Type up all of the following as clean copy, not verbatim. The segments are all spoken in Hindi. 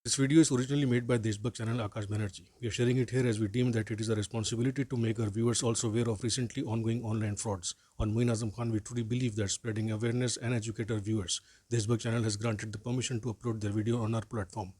This video is originally made by Deshbhakt channel Akash Banerjee. We are sharing it here as we deem that it is a responsibility to make our viewers also aware of recently ongoing online frauds. On Moin Azam Khan, we truly believe that spreading awareness and educate our viewers. Deshbhakt channel has granted the permission to upload their video on our platform.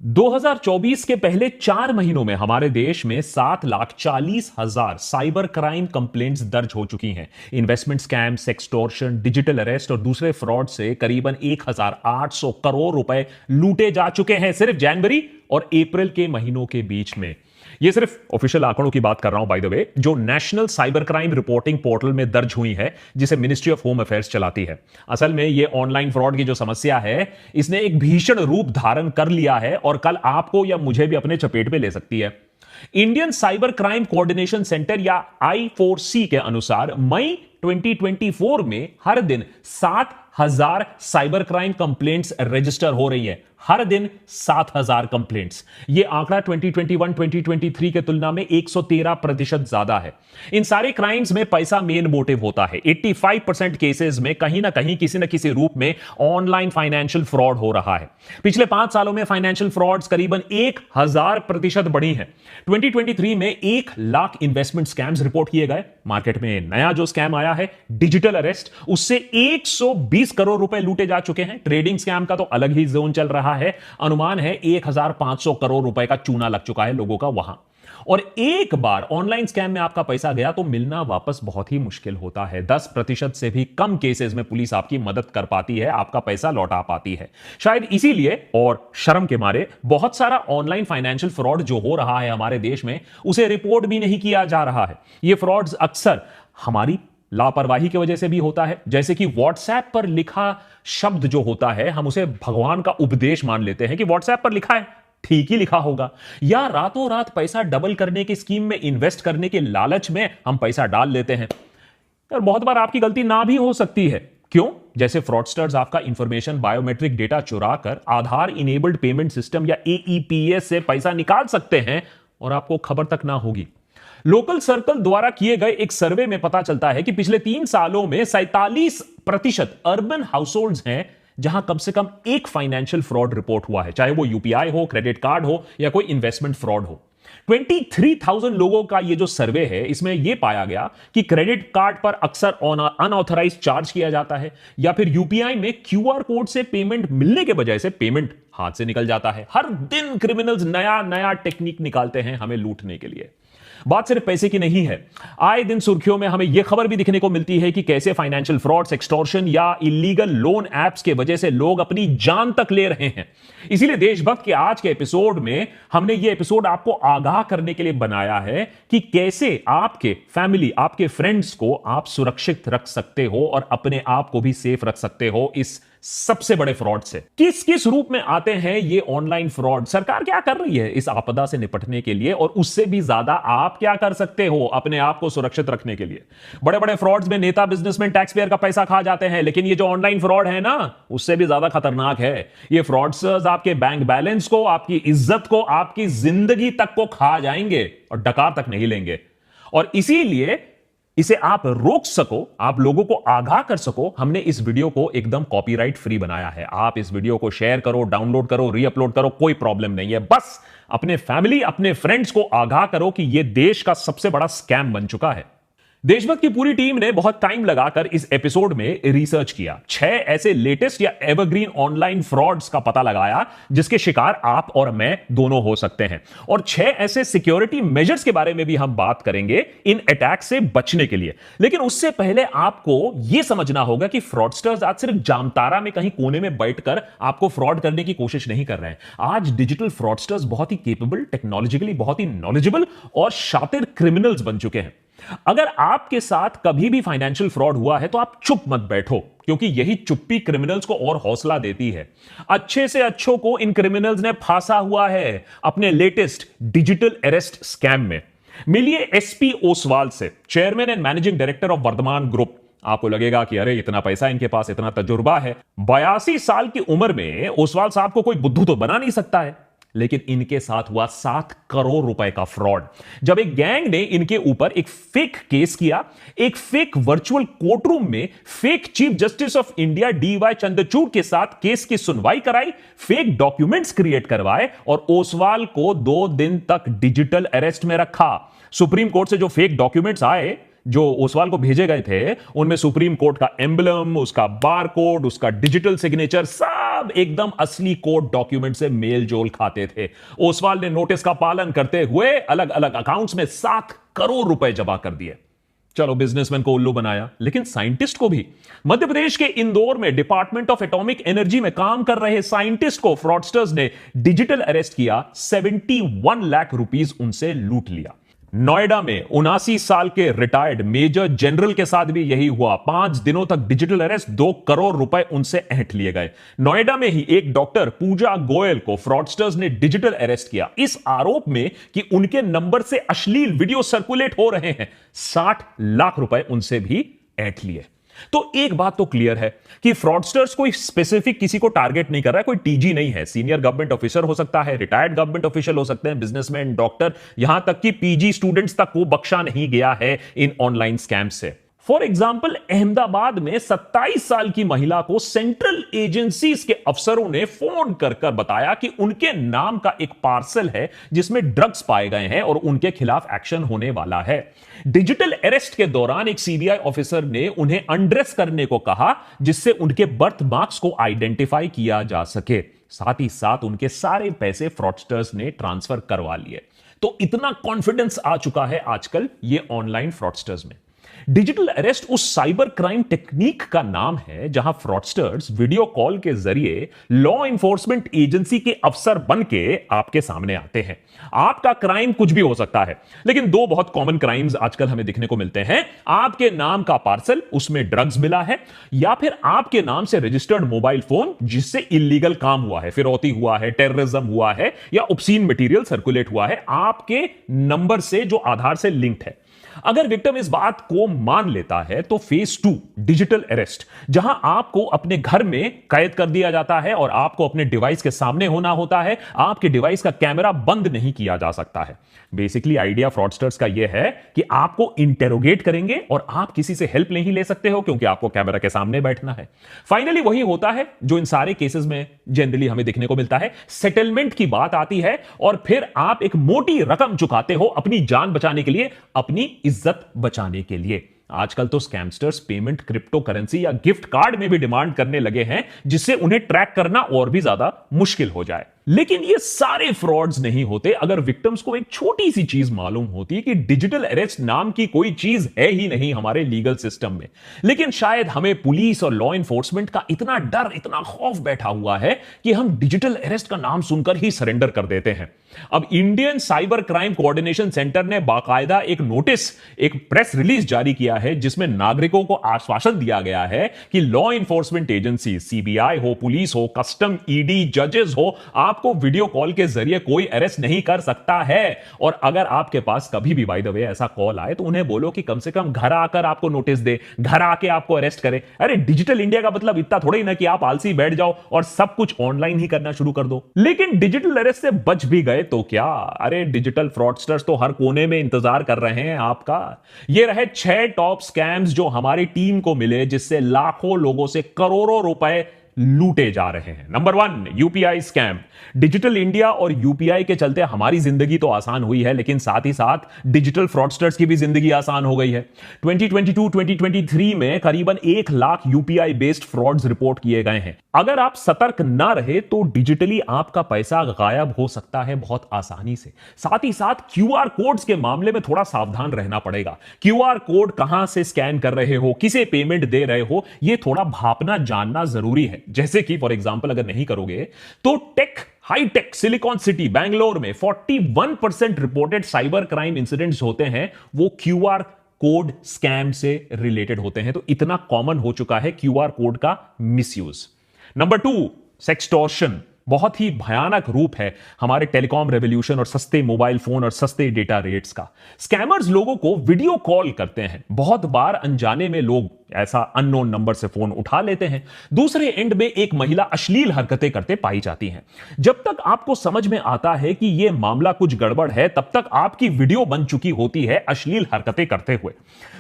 2024 के पहले 4 महीनों में हमारे देश में 7,40,000 साइबर क्राइम कंप्लेंट्स दर्ज हो चुकी हैं। Investment scam, sextortion, digital arrest और दूसरे फ्रॉड से करीबन 1,800 करोड़ रुपए लूटे जा चुके हैं सिर्फ जनवरी और अप्रैल के महीनों के बीच में। ये सिर्फ ऑफिशियल आंकड़ों की बात कर रहा हूं बाय द वे, जो national cyber crime reporting portal में दर्ज हुई है, जिसे मिनिस्ट्री ऑफ होम अफेयर्स चलाती है। असल में ये ऑनलाइन फ्रॉड की जो समस्या है, इसने एक भीषण रूप धारण कर लिया है और कल आपको या मुझे भी अपने चपेट में ले सकती है। Indian cyber crime coordination centre या I4C के अनुसार मई 2024 में हर दिन 7,000 साइबर क्राइम कंप्लेंट्स रजिस्टर हो रही है। हर दिन 7,000 कंप्लेंट्स। यह आंकड़ा 2021-2023 के तुलना में 113% ज्यादा है। इन सारे क्राइम्स में पैसा मेन मोटिव होता है। 85% केसेस में कहीं ना कहीं किसी न किसी रूप में ऑनलाइन फाइनेंशियल फ्रॉड हो रहा है। पिछले 5 सालों में फाइनेंशियल फ्रॉड्स करीबन 1000% बढ़ी हैं। 2023 में 1 लाख इन्वेस्टमेंट स्कैम्स रिपोर्ट किए गए। मार्केट में नया जो स्कैम आया है डिजिटल अरेस्ट, उससे 120 करोड़ रुपए लूटे जा चुके हैं। ट्रेडिंग स्कैम का तो अलग ही जोन चल रहा है। अनुमान है 1,500 करोड़ रुपए का चूना लग चुका है लोगों का वहां। और एक बार ऑनलाइन स्कैम में आपका पैसा गया तो मिलना वापस बहुत ही मुश्किल होता है। 10% से भी कम केसेस में पुलिस आपकी मदद कर पाती है, आपका पैसा लौटा पाती है। शायद इसीलिए और शर्म के मारे बहुत सारा ऑनलाइन फाइनेंशियल फ्रॉड जो हो रहा है हमारे देश में, उसे रिपोर्ट भी नहीं किया जा रहा है। यह फ्रॉड्स अक्सर हमारी लापरवाही की वजह से भी होता है। जैसे कि व्हाट्सएप पर लिखा शब्द जो होता है, हम उसे भगवान का उपदेश मान लेते हैं कि व्हाट्सएप पर लिखा है, ठीक ही लिखा होगा। या रातों रात पैसा डबल करने की स्कीम में इन्वेस्ट करने के लालच में हम पैसा डाल लेते हैं। और बहुत बार आपकी गलती ना भी हो सकती है। क्यों? जैसे फ्रॉडस्टर्स आपका इंफॉर्मेशन, बायोमेट्रिक डेटा चुरा कर आधार इनेबल्ड पेमेंट सिस्टम या AEPS से पैसा निकाल सकते हैं और आपको खबर तक ना होगी। लोकल सर्कल द्वारा किए गए एक सर्वे में पता चलता है कि पिछले 3 सालों में 47% अर्बन हाउसहोल्ड्स हैं जहां कम से कम एक फाइनेंशियल फ्रॉड रिपोर्ट हुआ है, चाहे वो UPI हो, क्रेडिट कार्ड हो या कोई इन्वेस्टमेंट फ्रॉड हो। 23,000 लोगों का ये जो सर्वे है, इसमें यह पाया गया कि क्रेडिट कार्ड पर अक्सर अनऑथराइज चार्ज किया जाता है या फिर UPI में QR कोड से पेमेंट मिलने के बजाय से पेमेंट हाथ से निकल जाता है। हर दिन क्रिमिनल्स नया नया टेक्निक निकालते हैं हमें लूटने के लिए। बात सिर्फ पैसे की नहीं है। आए दिन सुर्खियों में हमें यह खबर भी दिखने को मिलती है कि कैसे फाइनेंशियल फ्रॉड्स, एक्सटॉर्शन या इलीगल लोन एप्स के वजह से लोग अपनी जान तक ले रहे हैं। इसीलिए देशभक्त के आज के एपिसोड में हमने यह एपिसोड आपको आगाह करने के लिए बनाया है कि कैसे आपके फैमिली, आपके फ्रेंड्स को आप सुरक्षित रख सकते हो और अपने आप को भी सेफ रख सकते हो इस सबसे बड़े फ्रॉड से। किस किस रूप में आते हैं ये ऑनलाइन फ्रॉड? सरकार क्या कर रही है इस आपदा से निपटने के लिए? और उससे भी ज्यादा आप क्या कर सकते हो अपने आप को सुरक्षित रखने के लिए? बड़े बड़े फ्रॉड्स में नेता, बिजनेसमैन, टैक्स पेयर का पैसा खा जाते हैं, लेकिन ये जो ऑनलाइन फ्रॉड है ना, उससे भी ज्यादा खतरनाक है। ये फ्रॉडस्टर्स आपके बैंक बैलेंस को, आपकी इज्जत को, आपकी जिंदगी तक को खा जाएंगे और डकार तक नहीं लेंगे। और इसीलिए इसे आप रोक सको, आप लोगों को आगाह कर सको, हमने इस वीडियो को एकदम कॉपीराइट फ्री बनाया है। आप इस वीडियो को शेयर करो, डाउनलोड करो, रीअपलोड करो, कोई प्रॉब्लम नहीं है। बस अपने फैमिली, अपने फ्रेंड्स को आगाह करो कि यह देश का सबसे बड़ा स्कैम बन चुका है। देशभक्त की पूरी टीम ने बहुत टाइम लगाकर इस एपिसोड में रिसर्च किया। 6 ऐसे लेटेस्ट या एवरग्रीन ऑनलाइन फ्रॉड्स का पता लगाया जिसके शिकार आप और मैं दोनों हो सकते हैं। और 6 ऐसे सिक्योरिटी मेजर्स के बारे में भी हम बात करेंगे इन अटैक से बचने के लिए। लेकिन उससे पहले आपको यह समझना होगा कि फ्रॉडस्टर्स आज सिर्फ जामतारा में कहीं कोने में बैठकर आपको फ्रॉड करने की कोशिश नहीं कर रहे हैं। आज डिजिटल फ्रॉडस्टर्स बहुत ही केपेबल, टेक्नोलॉजिकली बहुत ही नॉलेजेबल और शातिर क्रिमिनल्स बन चुके हैं। अगर आपके साथ कभी भी फाइनेंशियल फ्रॉड हुआ है तो आप चुप मत बैठो, क्योंकि यही चुप्पी क्रिमिनल्स को और हौसला देती है। अच्छे से अच्छों को इन क्रिमिनल्स ने फांसा हुआ है अपने लेटेस्ट डिजिटल अरेस्ट स्कैम में। मिलिए SP ओसवाल से, chairman and managing director of Vardhman group. आपको लगेगा कि अरे इतना पैसा इनके पास, इतना तजुर्बा है। 82 साल की उम्र में ओसवाल साहब को कोई बुद्धू तो बना नहीं सकता है। लेकिन इनके साथ हुआ 7 करोड़ रुपए का फ्रॉड। जब एक गैंग ने इनके ऊपर एक फेक केस किया, एक फेक वर्चुअल कोर्ट रूम में fake chief justice of India DY Chandrachud के साथ केस की सुनवाई कराई, फेक डॉक्यूमेंट्स क्रिएट करवाए और ओसवाल को 2 दिन तक डिजिटल अरेस्ट में रखा। सुप्रीम कोर्ट से जो फेक डॉक्यूमेंट्स आए, जो ओसवाल को भेजे गए थे, उनमें सुप्रीम कोर्ट का एम्बलम, उसका बार कोड, उसका डिजिटल सिग्नेचर, सब एकदम असली कोर्ट डॉक्यूमेंट से मेल जोल खाते थे। ओसवाल ने नोटिस का पालन करते हुए अलग अलग अकाउंट्स में 7 करोड़ रुपए जमा कर दिए। चलो, बिजनेसमैन को उल्लू बनाया, लेकिन साइंटिस्ट को भी। मध्य प्रदेश के इंदौर में डिपार्टमेंट ऑफ एटॉमिक एनर्जी में काम कर रहे साइंटिस्ट को फ्रॉडस्टर्स ने डिजिटल अरेस्ट किया, 71 लाख रुपीस उनसे लूट लिया। नोएडा में 79 साल के रिटायर्ड मेजर जनरल के साथ भी यही हुआ। 5 दिनों तक डिजिटल अरेस्ट, 2 करोड़ रुपए उनसे ऐंठ लिए गए। नोएडा में ही एक डॉक्टर पूजा गोयल को फ्रॉडस्टर्स ने डिजिटल अरेस्ट किया, इस आरोप में कि उनके नंबर से अश्लील वीडियो सर्कुलेट हो रहे हैं। 60 लाख रुपए उनसे भी ऐंठ लिए। तो एक बात तो क्लियर है कि फ्रॉडस्टर्स कोई स्पेसिफिक किसी को टारगेट नहीं कर रहा है, कोई टीजी नहीं है। सीनियर गवर्नमेंट ऑफिसर हो सकता है, रिटायर्ड गवर्नमेंट ऑफिशियल हो सकते हैं, बिजनेसमैन, डॉक्टर, यहां तक कि पीजी स्टूडेंट्स तक को बख्शा नहीं गया है इन ऑनलाइन स्कैम से। फॉर एग्जाम्पल, अहमदाबाद में 27 साल की महिला को सेंट्रल एजेंसीज के अफसरों ने फोन कर कर बताया कि उनके नाम का एक पार्सल है जिसमें ड्रग्स पाए गए हैं और उनके खिलाफ एक्शन होने वाला है। डिजिटल अरेस्ट के दौरान एक सीबीआई ऑफिसर ने उन्हें अनड्रेस करने को कहा, जिससे उनके बर्थ मार्क्स को आइडेंटिफाई किया जा सके। साथ ही साथ उनके सारे पैसे फ्रॉडस्टर्स ने ट्रांसफर करवा लिए। तो इतना कॉन्फिडेंस आ चुका है आजकल ये ऑनलाइन फ्रॉडस्टर्स में। डिजिटल अरेस्ट उस साइबर क्राइम टेक्निक का नाम है जहां फ्रॉडस्टर्स वीडियो कॉल के जरिए लॉ इन्फोर्समेंट एजेंसी के अफसर बन के आपके सामने आते हैं। आपका क्राइम कुछ भी हो सकता है, लेकिन 2 बहुत कॉमन क्राइम्स आजकल हमें दिखने को मिलते हैं। आपके नाम का पार्सल, उसमें ड्रग्स मिला है, या फिर आपके नाम से रजिस्टर्ड मोबाइल फोन जिससे इलीगल काम हुआ है, फिरौती हुआ है, टेररिज्म हुआ है, या ऑब्सीन मटेरियल सर्कुलेट हुआ है आपके नंबर से जो आधार से लिंक्ड है। अगर विक्टिम इस बात को मान लेता है तो फेज 2 डिजिटल अरेस्ट, जहां आपको अपने घर में कैद कर दिया जाता है और आपको अपने डिवाइस के सामने होना होता है, आपके डिवाइस का कैमरा बंद नहीं किया जा सकता है। बेसिकली आइडिया फ्रॉडस्टर्स का यह है कि आपको इंटेरोगेट करेंगे और आप किसी से हेल्प नहीं ले सकते हो क्योंकि आपको कैमरा के सामने बैठना है। फाइनली वही होता है जो इन सारे केसेस में जनरली हमें दिखने को मिलता है। सेटलमेंट की बात आती है और फिर आप एक मोटी रकम चुकाते हो अपनी जान बचाने के लिए, अपनी इज्जत बचाने के लिए। आजकल तो स्कैमस्टर्स पेमेंट क्रिप्टो करेंसी या गिफ्ट कार्ड में भी डिमांड करने लगे हैं, जिससे उन्हें ट्रैक करना और भी ज्यादा मुश्किल हो जाए। लेकिन ये सारे फ्रॉड्स नहीं होते अगर विक्टिम्स को एक छोटी सी चीज मालूम होती कि डिजिटल अरेस्ट नाम की कोई चीज है ही नहीं हमारे लीगल सिस्टम में। लेकिन शायद हमें पुलिस और लॉ इन्फोर्समेंट का इतना डर, इतना खौफ बैठा हुआ है कि हम डिजिटल अरेस्ट का नाम सुनकर ही सरेंडर कर देते हैं। अब Indian cyber crime coordination centre ने बाकायदा एक नोटिस, एक प्रेस रिलीज जारी किया है जिसमें नागरिकों को आश्वासन दिया गया है कि लॉ इन्फोर्समेंट एजेंसी, सीबीआई हो, पुलिस हो, कस्टम, ईडी, जजेस हो, आपको वीडियो कॉल के जरिए कोई अरेस्ट नहीं कर सकता है। और अगर आपके पास कभी भी बाय द वे ऐसा कॉल आए तो उन्हें बोलो कि कम से कम घर आकर आपको नोटिस दे, घर आके आपको अरेस्ट करे। अरे डिजिटल इंडिया का मतलब इतना थोड़ा ही ना कि आप आलसी बैठ जाओ और सब कुछ ऑनलाइन ही करना शुरू कर दो। लेकिन डिजिटल अरेस्ट से बच भी गए तो क्या, अरे डिजिटल फ्रॉडस्टर्स तो हर कोने में इंतजार कर रहे हैं आपका। ये रहे 6 टॉप स्कैम्स जो हमारी टीम को मिले, जिससे लाखों लोगों से करोड़ों रुपए लूटे जा रहे हैं। Number 1, UPI scam. Digital India और यूपीआई के चलते हमारी जिंदगी तो आसान हुई है, लेकिन साथ ही साथ डिजिटल फ्रॉडस्टर्स की भी जिंदगी आसान हो गई है। 2022-2023 में करीबन 1 lakh UPI based frauds report किए गए हैं। अगर आप सतर्क ना रहे तो डिजिटली आपका पैसा गायब हो सकता है बहुत आसानी से। साथ ही साथ क्यूआर कोड्स के मामले में थोड़ा सावधान रहना पड़ेगा। क्यूआर कोड कहां से स्कैन कर रहे हो, किसे पेमेंट दे रहे हो, यह थोड़ा भापना जानना जरूरी है। जैसे कि फॉर एग्जांपल अगर नहीं करोगे तो हाईटेक सिलिकॉन सिटी बैंगलोर में 41% रिपोर्टेड साइबर क्राइम इंसिडेंट्स होते हैं, वो क्यूआर कोड स्कैम से रिलेटेड होते हैं। तो इतना कॉमन हो चुका है क्यूआर कोड का मिसयूज। Number 2, sextortion. बहुत ही भयानक रूप है हमारे टेलीकॉम रेवोल्यूशन और सस्ते मोबाइल फोन और सस्ते डेटा रेट्स का। स्कैमर्स लोगों को वीडियो कॉल करते हैं। बहुत बार अनजाने में लोग ऐसा अननोन नंबर से फोन उठा लेते हैं। दूसरे एंड में एक महिला अश्लील हरकतें करते पाई जाती हैं। जब तक आपको समझ में आता है कि यह मामला कुछ गड़बड़ है, तब तक आपकी वीडियो बन चुकी होती है अश्लील हरकतें करते हुए।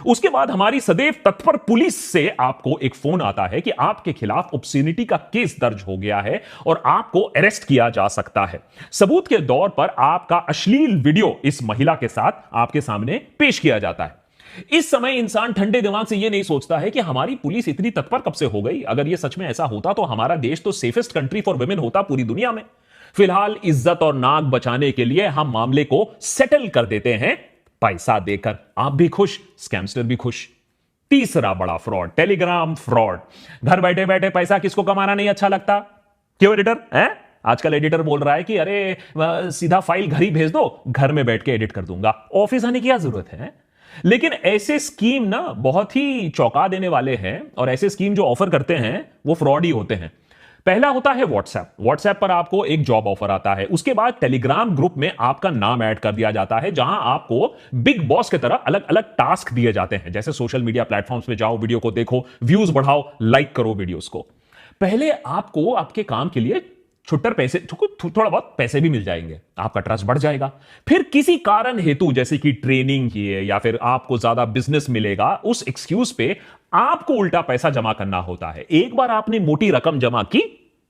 उसके बाद हमारी सदैव तत्पर पुलिस से आपको एक फोन आता है कि आपके खिलाफ ऑब्स्सेनिटी का केस दर्ज हो गया है और आपको अरेस्ट किया जा सकता है। सबूत के दौर पर आपका अश्लील वीडियो इस महिला के साथ आपके सामने पेश किया जाता है। इस समय इंसान ठंडे दिमाग से यह नहीं सोचता है कि हमारी पुलिस इतनी तत्पर कब से हो गई। अगर यह सच में ऐसा होता तो हमारा देश तो सेफेस्ट कंट्री फॉर वुमेन होता पूरी दुनिया में। फिलहाल इज्जत और नाक बचाने के लिए हम मामले को सेटल कर देते हैं पैसा देकर। आप भी खुश, स्कैमस्टर भी खुश। तीसरा बड़ा फ्रॉड, टेलीग्राम फ्रॉड। घर बैठे बैठे पैसा किसको कमाना नहीं अच्छा लगता? क्यों एडिटर है? आजकल एडिटर बोल रहा है कि अरे सीधा फाइल घर ही भेज दो, घर में बैठ के एडिट कर दूंगा, ऑफिस आने की क्या जरूरत है। लेकिन ऐसे स्कीम ना बहुत ही चौंका देने वाले हैं, और ऐसे स्कीम जो ऑफर करते हैं वो फ्रॉड ही होते हैं। पहला होता है व्हाट्सएप पर आपको एक जॉब ऑफर आता है। उसके बाद टेलीग्राम ग्रुप में आपका नाम ऐड कर दिया जाता है, जहां आपको बिग बॉस की तरह अलग अलग टास्क दिए जाते हैं। जैसे सोशल मीडिया प्लेटफॉर्म्स पे जाओ, वीडियो को देखो, व्यूज बढ़ाओ, लाइक करो वीडियोस को। पहले आपको आपके काम के लिए छुट्टर पैसे, थोड़ा बहुत पैसे भी मिल जाएंगे, आपका ट्रस्ट बढ़ जाएगा। फिर किसी कारण हेतु, जैसे कि ट्रेनिंग की है या फिर आपको ज्यादा बिजनेस मिलेगा, उस एक्सक्यूज पे आपको उल्टा पैसा जमा करना होता है। एक बार आपने मोटी रकम जमा की,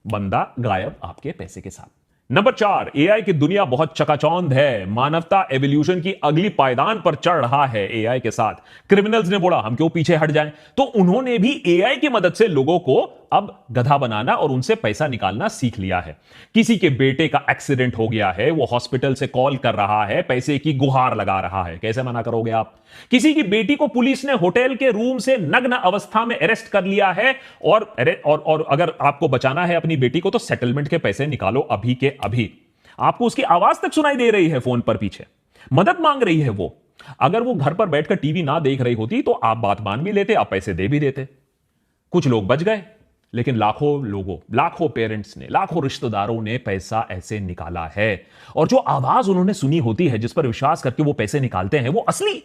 बंदा गायब आपके पैसे के साथ। नंबर 4, एआई की दुनिया बहुत चकाचौंध है। मानवता एवोल्यूशन की अगली पायदान पर चढ़ रहा है एआई के साथ। क्रिमिनल्स ने बोला हम क्यों पीछे हट जाएं, तो उन्होंने भी एआई की मदद से लोगों को अब गधा बनाना और उनसे पैसा निकालना सीख लिया है। किसी के बेटे का एक्सीडेंट हो गया है, वो हॉस्पिटल से कॉल कर रहा है, पैसे की गुहार लगा रहा है, कैसे मना करोगे आप? किसी की बेटी को पुलिस ने होटल के रूम से नग्न अवस्था में अरेस्ट कर लिया है, और अगर आपको बचाना है अपनी बेटी को तो सेटलमेंट के पैसे निकालो अभी के अभी। आपको उसकी आवाज तक सुनाई दे रही है फोन पर, पीछे मदद मांग रही है वो। अगर वो घर पर बैठकर टीवी ना देख रही होती तो आप बात मान भी लेते, आप पैसे दे भी देते। कुछ लोग बच गए, लेकिन लाखों लोगों, लाखों पेरेंट्स ने, लाखों रिश्तेदारों ने पैसा ऐसे निकाला है। और जो आवाज उन्होंने सुनी होती है, जिस पर विश्वास करके वो पैसे निकालते हैं, वो असली,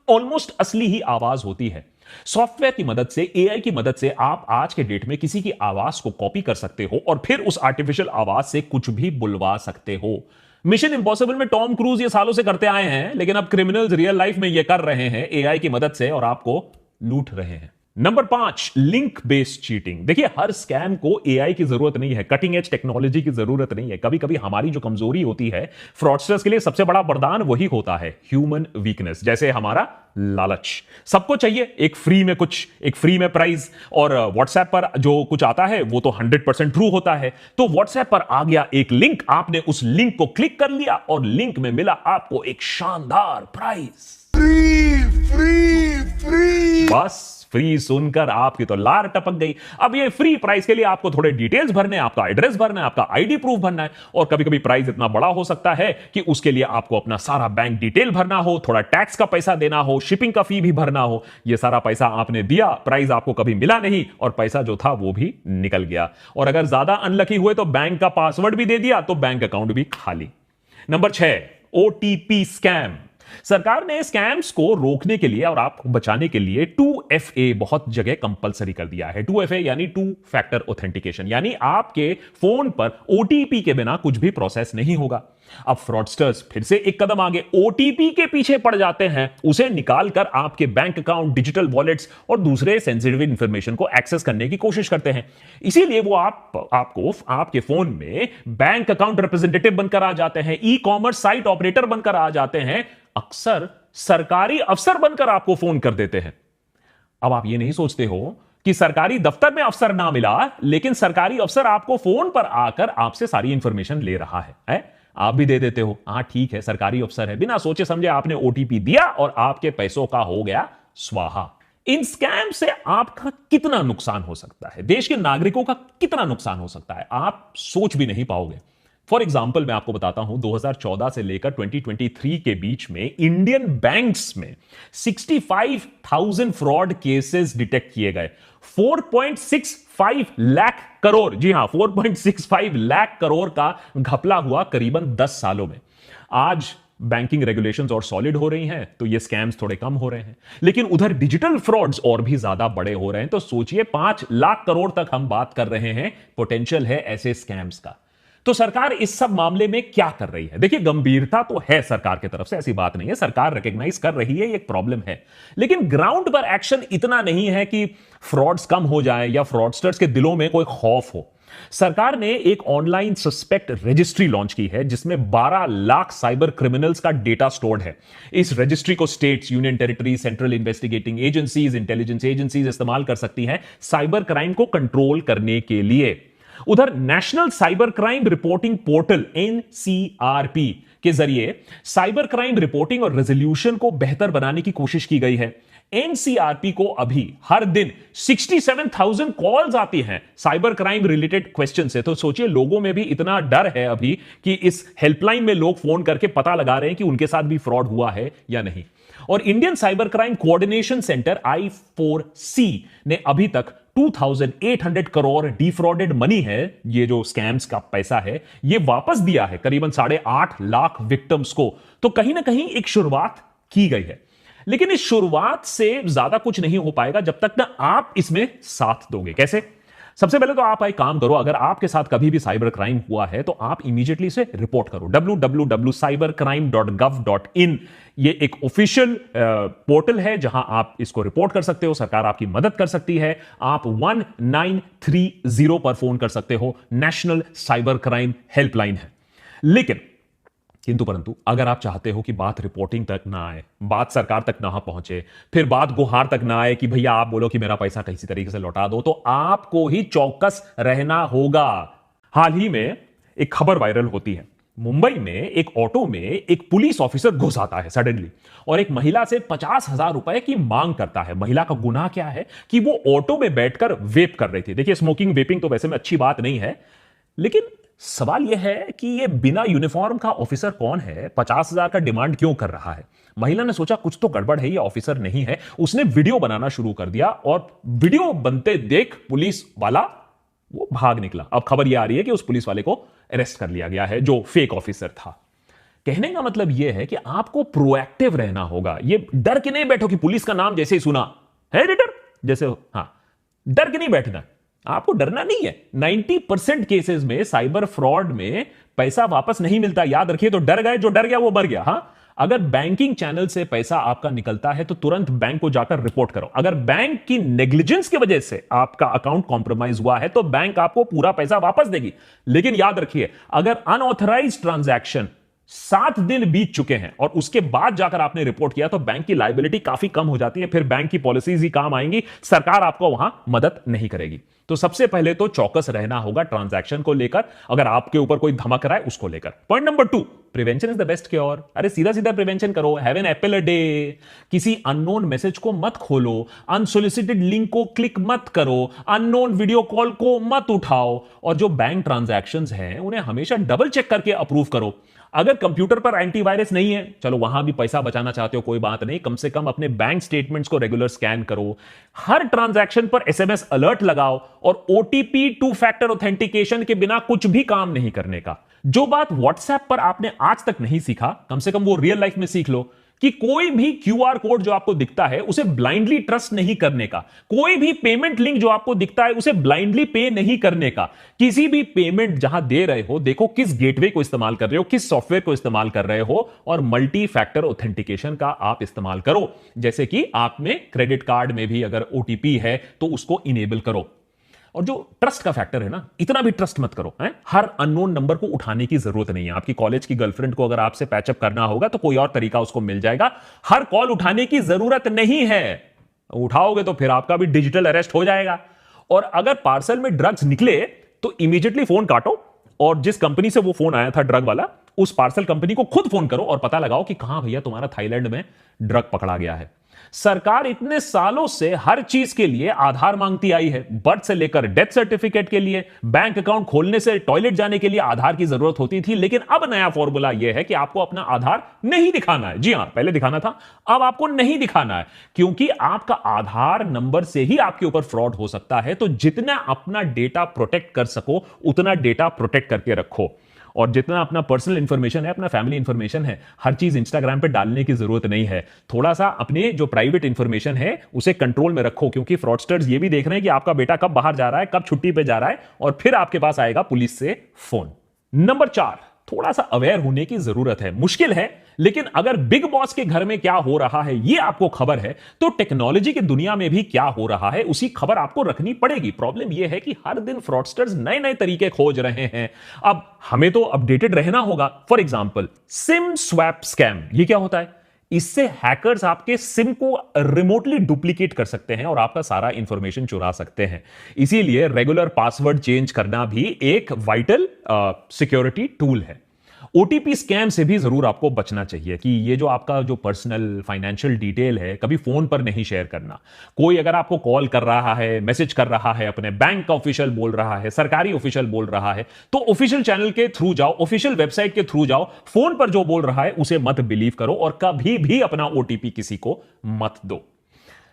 ऑलमोस्ट असली ही आवाज होती है। सॉफ्टवेयर की मदद से, एआई की मदद से आप आज के डेट में किसी की आवाज को कॉपी कर सकते हो और फिर उस आर्टिफिशियल आवाज से कुछ भी बुलवा सकते हो। मिशन इंपॉसिबल में टॉम क्रूज ये सालों से करते आए हैं, लेकिन अब क्रिमिनल्स रियल लाइफ में ये कर रहे हैं एआई की मदद से, और आपको लूट रहे हैं। Number 5, link based cheating. देखिए, हर स्कैम को एआई की जरूरत नहीं है, कटिंग एज टेक्नोलॉजी की जरूरत नहीं है। कभी कभी हमारी जो कम्जोरी होती है, फ्रॉडस्टर्स के लिए सबसे बड़ा वरदान वही होता है, ह्यूमन वीकनेस। जैसे हमारा लालच। सबको चाहिए एक फ्री में कुछ, एक फ्री में प्राइज, और व्हाट्सएप पर जो कुछ आता है वो तो 100% ट्रू होता है। तो व्हाट्सएप पर आ गया एक लिंक, आपने उस लिंक को क्लिक कर लिया और लिंक में मिला आपको एक शानदार प्राइज। Free free free. बस फ्री सुनकर आपकी तो लार टपक गई। अब ये फ्री प्राइस के लिए आपको थोड़े डिटेल्स भरने, आपका एड्रेस भरना है, आपका आईडी प्रूफ भरना है, और कभी कभी प्राइस इतना बड़ा हो सकता है कि उसके लिए आपको अपना सारा बैंक डिटेल भरना हो, थोड़ा टैक्स का पैसा देना हो, शिपिंग का फी भी भरना हो। ये सारा पैसा आपने दिया, प्राइस आपको कभी मिला नहीं, और पैसा जो था वो भी निकल गया। और अगर ज्यादा अनलकी हुए तो बैंक का पासवर्ड भी दे दिया, तो बैंक अकाउंट भी खाली। Number 6, OTP scam. सरकार ने स्कैम्स को रोकने के लिए और आपको बचाने के लिए 2FA बहुत जगह कंपलसरी कर दिया है। 2FA यानी 2 फैक्टर ऑथेंटिकेशन, यानी आपके फोन पर ओटीपी के बिना कुछ भी प्रोसेस नहीं होगा। अब फ्रॉडस्टर्स फिर से एक कदम आगे, ओटीपी के पीछे पड़ जाते हैं, उसे निकालकर आपके बैंक अकाउंट, डिजिटल वॉलेट्स और दूसरे सेंसिटिव इंफॉर्मेशन को एक्सेस करने की कोशिश करते हैं। इसीलिए वो आपको आपके फोन में बैंक अकाउंट रिप्रेजेंटेटिव बनकर आ जाते हैं, ई कॉमर्स साइट ऑपरेटर बनकर आ जाते हैं, अक्सर सरकारी अफसर बनकर आपको फोन कर देते हैं। अब आप ये नहीं सोचते हो कि सरकारी दफ्तर में अफसर ना मिला, लेकिन सरकारी अफसर आपको फोन पर आकर आपसे सारी इंफॉर्मेशन ले रहा है? आप भी दे देते हो, हाँ ठीक है सरकारी अफसर है, बिना सोचे समझे आपने ओटीपी दिया और आपके पैसों का हो गया स्वाहा। इन स्कैम से आपका कितना नुकसान हो सकता है, देश के नागरिकों का कितना नुकसान हो सकता है, आप सोच भी नहीं पाओगे। फॉर एग्जाम्पल मैं आपको बताता हूं, 2014 से लेकर 2023 के बीच में इंडियन बैंक्स में 65,000 फ्रॉड केसेस डिटेक्ट किए गए। 4.65 लाख करोड़, जी हां 4.65 लाख करोड़ का घपला हुआ करीबन 10 सालों में। आज बैंकिंग रेगुलेशंस और सॉलिड हो रही हैं तो ये स्कैम्स थोड़े कम हो रहे हैं। लेकिन उधर डिजिटल फ्रॉड्स और भी ज्यादा बड़े हो रहे हैं। तो सोचिए 5 लाख करोड़ तक हम बात कर रहे हैं पोटेंशियल है ऐसे स्कैम्स का। तो सरकार इस सब मामले में क्या कर रही है? देखिए, गंभीरता तो है सरकार की तरफ से, ऐसी बात नहीं है, सरकार रिकॉग्नाइज कर रही है ये एक प्रॉब्लम है। लेकिन ग्राउंड पर एक्शन इतना नहीं है कि फ्रॉड्स कम हो जाए या फ्रॉडस्टर्स के दिलों में कोई खौफ हो। सरकार ने एक ऑनलाइन सस्पेक्ट रजिस्ट्री लॉन्च की है जिसमें 12 लाख साइबर क्रिमिनल्स का डेटा स्टोर्ड है। इस रजिस्ट्री को states, union territory, central investigating agencies, intelligence agencies इस्तेमाल कर सकती हैं साइबर क्राइम को कंट्रोल करने के लिए। उधर national cyber crime reporting portal NCRP के जरिए साइबर क्राइम रिपोर्टिंग और रेजोल्यूशन को बेहतर बनाने की कोशिश की गई है। एनसीआरपी को अभी हर दिन 67,000 कॉल्स आती हैं साइबर क्राइम रिलेटेड क्वेश्चन से। तो सोचिए, लोगों में भी इतना डर है अभी कि इस हेल्पलाइन में लोग फोन करके पता लगा रहे हैं कि उनके साथ भी फ्रॉड हुआ है या नहीं। और Indian cyber crime coordination centre I4C ने अभी तक 2,800 करोड़ डिफ्रॉडेड मनी है, ये जो स्कैम्स का पैसा है, ये वापस दिया है करीबन 8.5 लाख विक्टिम्स को। तो कहीं ना कहीं एक शुरुआत की गई है। लेकिन इस शुरुआत से ज्यादा कुछ नहीं हो पाएगा जब तक ना आप इसमें साथ दोगे। कैसे? सबसे पहले तो आप एक काम करो, अगर आपके साथ कभी भी साइबर क्राइम हुआ है तो आप इमीडिएटली इसे रिपोर्ट करो। www.cybercrime.gov.in ये एक ऑफिशियल पोर्टल है जहां आप इसको रिपोर्ट कर सकते हो, सरकार आपकी मदद कर सकती है। आप 1930 पर फोन कर सकते हो, नेशनल साइबर क्राइम हेल्पलाइन है। लेकिन किंतु परंतु अगर आप चाहते हो कि बात रिपोर्टिंग तक ना आए, बात सरकार तक ना पहुंचे, फिर बात गुहार तक ना आए कि भैया आप बोलो कि मेरा पैसा किसी तरीके से लौटा दो, तो आपको ही चौकस रहना होगा। हाल ही में एक खबर वायरल होती है। मुंबई में एक ऑटो में एक पुलिस ऑफिसर घुस आता है सडनली और एक महिला से 50,000 रुपए की मांग करता है। महिला का गुनाह क्या है कि वो ऑटो में बैठकर वेप कर रही थी। देखिए, स्मोकिंग वेपिंग तो वैसे में अच्छी बात नहीं है, लेकिन सवाल यह है कि यह बिना यूनिफॉर्म का ऑफिसर कौन है, 50,000 का डिमांड क्यों कर रहा है? महिला ने सोचा कुछ तो गड़बड़ है, ये ऑफिसर नहीं है। उसने वीडियो बनाना शुरू कर दिया और वीडियो बनते देख पुलिस वाला वो भाग निकला। अब खबर यह आ रही है कि उस पुलिस वाले को अरेस्ट कर लिया गया है जो फेक ऑफिसर था। कहने का मतलब यह है कि आपको प्रोएक्टिव रहना होगा। ये डर के नहीं बैठो कि पुलिस का नाम जैसे ही सुना है रिटर जैसे, हाँ, डर के नहीं बैठना, आपको डरना नहीं है। 90% केसेस में साइबर फ्रॉड में पैसा वापस नहीं मिलता, याद रखिए। तो डर गए, जो डर गया वो मर गया। हाँ, अगर बैंकिंग चैनल से पैसा आपका निकलता है तो तुरंत बैंक को जाकर रिपोर्ट करो। अगर बैंक की नेग्लिजेंस की वजह से आपका अकाउंट कॉम्प्रोमाइज हुआ है तो बैंक आपको पूरा पैसा वापस देगी। लेकिन याद रखिए, अगर अनऑथराइज्ड ट्रांजैक्शन 7 दिन बीत चुके हैं और उसके बाद जाकर आपने रिपोर्ट किया तो बैंक की लायबिलिटी काफी कम हो जाती है। फिर बैंक की पॉलिसीज ही काम आएंगी, सरकार आपको वहां मदद नहीं करेगी। तो सबसे पहले तो चौकस रहना होगा ट्रांजैक्शन को लेकर, अगर आपके ऊपर कोई धमक रहा है उसको लेकर। Point number 2, prevention is the best cure. अरे सीधा सीधा प्रिवेंशन करो। Have an apple a day. किसी अननोन मैसेज को मत खोलो, अनसोलिसिटेड लिंक को क्लिक मत करो, अननोन वीडियो कॉल को मत उठाओ, और जो बैंक ट्रांजैक्शंस हैं उन्हें हमेशा डबल चेक करके अप्रूव करो। अगर कंप्यूटर पर एंटीवायरस नहीं है, चलो वहां भी पैसा बचाना चाहते हो कोई बात नहीं, कम से कम अपने बैंक स्टेटमेंट्स को रेगुलर स्कैन करो। हर ट्रांजैक्शन पर एसएमएस अलर्ट लगाओ और ओटीपी 2 फैक्टर ऑथेंटिकेशन के बिना कुछ भी काम नहीं करने का। जो बात व्हाट्सएप पर आपने आज तक नहीं सीखा, कम से कम वो रियल लाइफ में सीख लो कि कोई भी क्यूआर कोड जो आपको दिखता है उसे ब्लाइंडली ट्रस्ट नहीं करने का। कोई भी पेमेंट लिंक जो आपको दिखता है उसे ब्लाइंडली पे नहीं करने का। किसी भी पेमेंट जहां दे रहे हो, देखो किस गेटवे को इस्तेमाल कर रहे हो, किस सॉफ्टवेयर को इस्तेमाल कर रहे हो, और मल्टी फैक्टर ऑथेंटिकेशन का आप इस्तेमाल करो। जैसे कि आप में क्रेडिट कार्ड में भी अगर ओटीपी है तो उसको इनेबल करो। और जो ट्रस्ट का फैक्टर है ना, इतना भी ट्रस्ट मत करो। हर अननोन नंबर को उठाने की जरूरत नहीं है। आपकी कॉलेज की गर्लफ्रेंड को अगर आपसे पैचअप करना होगा तो कोई और तरीका उसको मिल जाएगा। हर कॉल उठाने की जरूरत नहीं है। उठाओगे तो फिर आपका भी डिजिटल अरेस्ट हो जाएगा। और अगर पार्सल में ड्रग्स निकले तो इमीडिएटली फोन काटो और जिस कंपनी से वो फोन आया था ड्रग वाला, उस पार्सल कंपनी को खुद फोन करो और पता लगाओ कि कहां भैया तुम्हारा थाईलैंड में ड्रग पकड़ा गया है। सरकार इतने सालों से हर चीज के लिए आधार मांगती आई है। बर्थ से लेकर डेथ सर्टिफिकेट के लिए, बैंक अकाउंट खोलने से टॉयलेट जाने के लिए आधार की जरूरत होती थी। लेकिन अब नया फॉर्मूला यह है कि आपको अपना आधार नहीं दिखाना है। जी हां, पहले दिखाना था, अब आपको नहीं दिखाना है, क्योंकि आपका आधार नंबर से ही आपके ऊपर फ्रॉड हो सकता है। तो जितना अपना डेटा प्रोटेक्ट कर सको उतना डेटा प्रोटेक्ट करके रखो। और जितना अपना पर्सनल इंफॉर्मेशन है, अपना फैमिली इंफॉर्मेशन है, हर चीज इंस्टाग्राम पे डालने की जरूरत नहीं है। थोड़ा सा अपने जो प्राइवेट इंफॉर्मेशन है उसे कंट्रोल में रखो, क्योंकि फ्रॉडस्टर्स ये भी देख रहे हैं कि आपका बेटा कब बाहर जा रहा है, कब छुट्टी पे जा रहा है, और फिर आपके पास आएगा पुलिस से फोन। नंबर 4, थोड़ा सा अवेयर होने की जरूरत है। मुश्किल है, लेकिन अगर बिग बॉस के घर में क्या हो रहा है ये आपको खबर है, तो टेक्नोलॉजी की दुनिया में भी क्या हो रहा है उसी खबर आपको रखनी पड़ेगी। प्रॉब्लम यह है कि हर दिन फ्रॉडस्टर्स नए नए तरीके खोज रहे हैं। अब हमें तो अपडेटेड रहना होगा। For example, SIM swap scam, ये क्या होता है? इससे हैकर्स आपके सिम को रिमोटली डुप्लीकेट कर सकते हैं और आपका सारा इंफॉर्मेशन चुरा सकते हैं। इसीलिए रेगुलर पासवर्ड चेंज करना भी एक वाइटल सिक्योरिटी टूल है। ओटीपी स्कैम से भी जरूर आपको बचना चाहिए कि ये जो आपका जो पर्सनल फाइनेंशियल डिटेल है कभी फोन पर नहीं शेयर करना। कोई अगर आपको कॉल कर रहा है, मैसेज कर रहा है, अपने बैंक का ऑफिशियल बोल रहा है, सरकारी ऑफिशियल बोल रहा है, तो ऑफिशियल चैनल के थ्रू जाओ, ऑफिशियल वेबसाइट के थ्रू जाओ। फोन पर जो बोल रहा है उसे मत बिलीव करो और कभी भी अपना ओटीपी किसी को मत दो।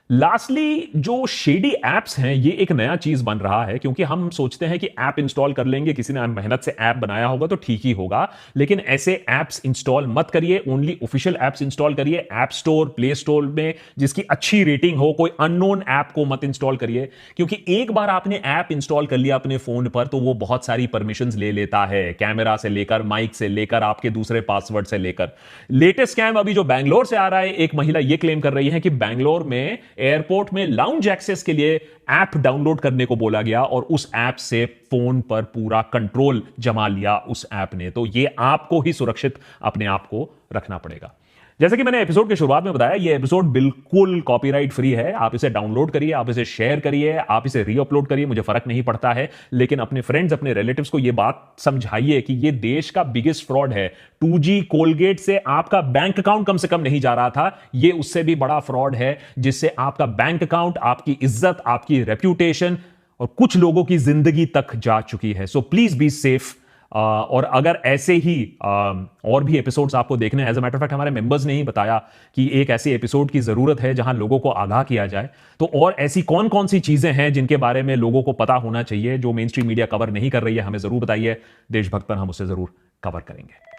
लास्टली, जो शेडी एप्स हैं ये एक नया चीज बन रहा है, क्योंकि हम सोचते हैं कि ऐप इंस्टॉल कर लेंगे, किसी ने मेहनत से ऐप बनाया होगा तो ठीक ही होगा, लेकिन ऐसे ऐप्स इंस्टॉल मत करिए। ओनली ऑफिशियल ऐप्स इंस्टॉल करिए। ऐप स्टोर, प्ले स्टोर में जिसकी अच्छी रेटिंग हो, कोई अननोन ऐप को मत इंस्टॉल करिए, क्योंकि एक बार आपने ऐप इंस्टॉल कर लिया अपने फोन पर तो वो बहुत सारी परमिशंस ले लेता है, कैमरा से लेकर, माइक से लेकर, आपके दूसरे पासवर्ड से लेकर। लेटेस्ट स्कैम अभी जो बैंगलोर से आ रहा है, एक महिला ये क्लेम कर रही है कि बैंगलोर में एयरपोर्ट में लाउंज एक्सेस के लिए ऐप डाउनलोड करने को बोला गया और उस ऐप से फोन पर पूरा कंट्रोल जमा लिया उस ऐप ने। तो ये आपको ही सुरक्षित अपने आप को रखना पड़ेगा। जैसे कि मैंने एपिसोड के शुरुआत में बताया, ये एपिसोड बिल्कुल कॉपीराइट फ्री है। आप इसे डाउनलोड करिए, आप इसे शेयर करिए, आप इसे रीअपलोड करिए, मुझे फर्क नहीं पड़ता है, लेकिन अपने फ्रेंड्स, अपने रिलेटिव्स को यह बात समझाइए कि यह देश का बिगेस्ट फ्रॉड है। 2G कोलगेट से आपका बैंक अकाउंट कम से कम नहीं जा रहा था, यह उससे भी बड़ा फ्रॉड है, जिससे आपका बैंक अकाउंट, आपकी इज्जत, आपकी रेप्यूटेशन और कुछ लोगों की जिंदगी तक जा चुकी है। So please be safe. और अगर ऐसे ही और भी एपिसोड्स आपको देखने हैं, as a matter of fact हमारे मेंबर्स ने ही बताया कि एक ऐसे एपिसोड की जरूरत है जहां लोगों को आगाह किया जाए, तो और ऐसी कौन कौन सी चीजें हैं जिनके बारे में लोगों को पता होना चाहिए जो मेन स्ट्रीम मीडिया कवर नहीं कर रही है, हमें जरूर बताइए। देशभक्त पर हम उसे जरूर कवर करेंगे।